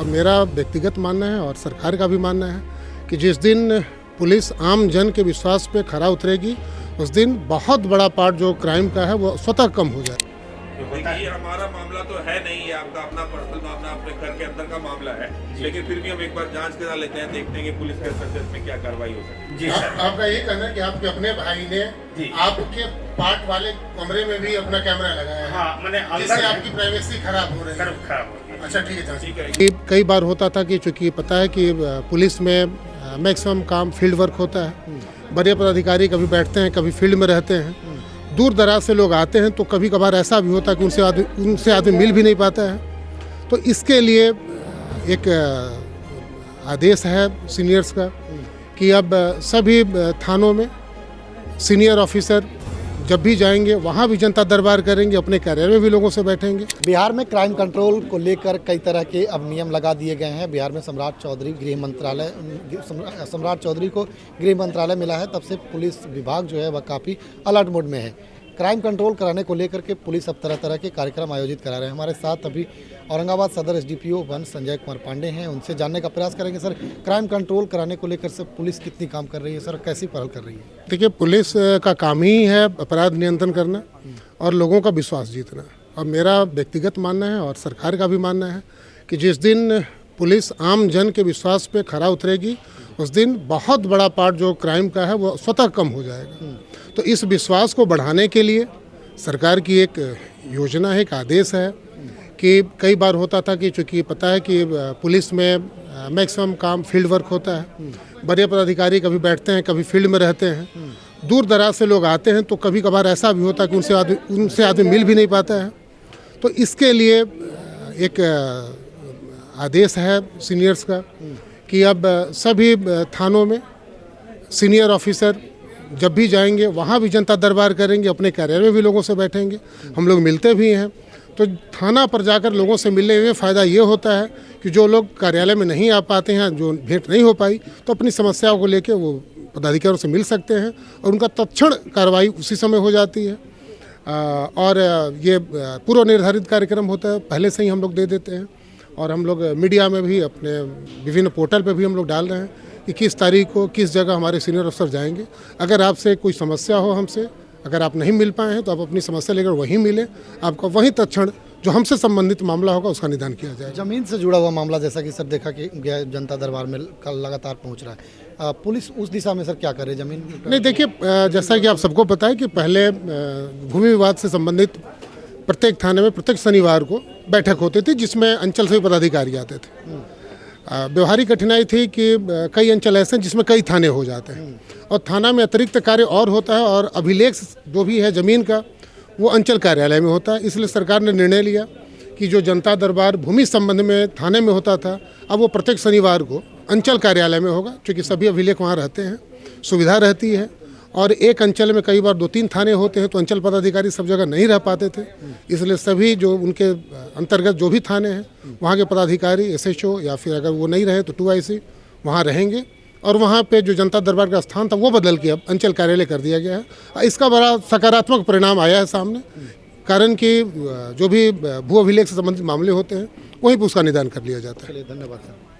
और मेरा व्यक्तिगत मानना है और सरकार का भी मानना है कि जिस दिन पुलिस आम जन के विश्वास पे खरा उतरेगी उस दिन बहुत बड़ा पार्ट जो क्राइम का है वो स्वतः कम हो जाए। ये हमारा मामला तो है नहीं, ये आपका अपना पर्सनल मामला, अपने घर के अंदर का मामला है, लेकिन फिर भी हम एक बार जांच करा लेते हैं, देखते हैं कि पुलिस के हस्तक्षेप में क्या कार्रवाई हो सकती है। जी सर, आपका ये कहना है कि आपके अपने भाई ने आपके पार्ट वाले कमरे में भी अपना कैमरा लगाया है। हाँ, मैंने जिससे आपकी प्राइवेसी खराब हो रही है। खराब हो गई। अच्छा ठीक है। कई बार होता था कि चूंकि पता है कि पुलिस में मैक्सिमम काम फील्ड वर्क होता है, बड़े पदाधिकारी कभी बैठते हैं कभी फील्ड में रहते हैं, दूर दराज से लोग आते हैं, तो कभी कभार ऐसा भी होता है कि उनसे आदमी मिल भी नहीं पाता है। तो इसके लिए एक आदेश है सीनियर्स का कि अब सभी थानों में सीनियर ऑफिसर जब भी जाएंगे वहाँ भी जनता दरबार करेंगे, अपने कार्यालय में भी लोगों से बैठेंगे। बिहार में क्राइम कंट्रोल को लेकर कई तरह के अब नियम लगा दिए गए हैं। बिहार में सम्राट चौधरी को गृह मंत्रालय मिला है, तब से पुलिस विभाग जो है वह काफ़ी अलर्ट मोड में है। क्राइम कंट्रोल कराने को लेकर के पुलिस अब तरह तरह के कार्यक्रम आयोजित करा रहे हैं। हमारे साथ अभी औरंगाबाद सदर एसडीपीओ वन संजय कुमार पांडे हैं, उनसे जानने का प्रयास करेंगे। सर, क्राइम कंट्रोल कराने को लेकर सर पुलिस कितनी काम कर रही है सर, कैसी पहल कर रही है? देखिए, पुलिस का काम ही है अपराध नियंत्रण करना और लोगों का विश्वास जीतना। और मेरा व्यक्तिगत मानना है और सरकार का भी मानना है कि जिस दिन पुलिस आम जन के विश्वास पे खरा उतरेगी उस दिन बहुत बड़ा पार्ट जो क्राइम का है वो स्वतः कम हो जाएगा। तो इस विश्वास को बढ़ाने के लिए सरकार की एक योजना है, एक आदेश है कि कई बार होता था कि चूँकि पता है कि पुलिस में मैक्सिमम काम फील्ड वर्क होता है, बड़े पदाधिकारी कभी बैठते हैं कभी फील्ड में रहते हैं, दूर दराज से लोग आते हैं, तो कभी कभार ऐसा भी होता है कि उनसे आदमी मिल भी नहीं पाता है। तो इसके लिए एक आदेश है सीनियर्स का कि अब सभी थानों में सीनियर ऑफिसर जब भी जाएंगे वहाँ भी जनता दरबार करेंगे, अपने कार्यालय में भी लोगों से बैठेंगे। हम लोग मिलते भी हैं, तो थाना पर जाकर लोगों से मिलने में फ़ायदा ये होता है कि जो लोग कार्यालय में नहीं आ पाते हैं, जो भेंट नहीं हो पाई, तो अपनी समस्याओं को लेकर वो पदाधिकारियों से मिल सकते हैं और उनका तत्क्षण कार्रवाई उसी समय हो जाती है। और ये पूर्व निर्धारित कार्यक्रम होता है, पहले से ही हम लोग दे देते हैं। और हम लोग मीडिया में भी अपने विभिन्न पोर्टल पे भी हम लोग डाल रहे हैं कि किस तारीख को किस जगह हमारे सीनियर अफसर जाएंगे। अगर आपसे कोई समस्या हो हमसे, अगर आप नहीं मिल पाए हैं तो आप अपनी समस्या लेकर वहीं मिलें, आपका वहीं तत्क्षण जो हमसे संबंधित मामला होगा उसका निदान किया जाए। जमीन से जुड़ा हुआ मामला, जैसा कि सर देखा कि जनता दरबार में कल लगातार पहुंच रहा है, पुलिस उस दिशा में सर क्या करे? जमीन नहीं, देखिए, जैसा कि आप सबको पता है कि पहले भूमि विवाद से संबंधित प्रत्येक थाने में प्रत्येक शनिवार को बैठक होती थी, जिसमें अंचल से पदाधिकारी आते थे। व्यवहारिक कठिनाई थी कि कई अंचल ऐसे हैं जिसमें कई थाने हो जाते हैं और थाना में अतिरिक्त कार्य और होता है, और अभिलेख जो भी है ज़मीन का वो अंचल कार्यालय में होता है। इसलिए सरकार ने निर्णय लिया कि जो जनता दरबार भूमि संबंध में थाने में होता था, अब वो प्रत्येक शनिवार को अंचल कार्यालय में होगा, क्योंकि सभी अभिलेख वहाँ रहते हैं, सुविधा रहती है। और एक अंचल में कई बार 2-3 थाने होते हैं, तो अंचल पदाधिकारी सब जगह नहीं रह पाते थे, इसलिए सभी जो उनके अंतर्गत जो भी थाने हैं वहाँ के पदाधिकारी SHO या फिर अगर वो नहीं रहे तो 2IC वहाँ रहेंगे। और वहाँ पे जो जनता दरबार का स्थान था वो बदल के अब अंचल कार्यालय कर दिया गया है। इसका बड़ा सकारात्मक परिणाम आया है सामने, कारण कि जो भी भू अभिलेख से संबंधित मामले होते हैं वहीं पर उसका निदान कर लिया जाता है। धन्यवाद सर।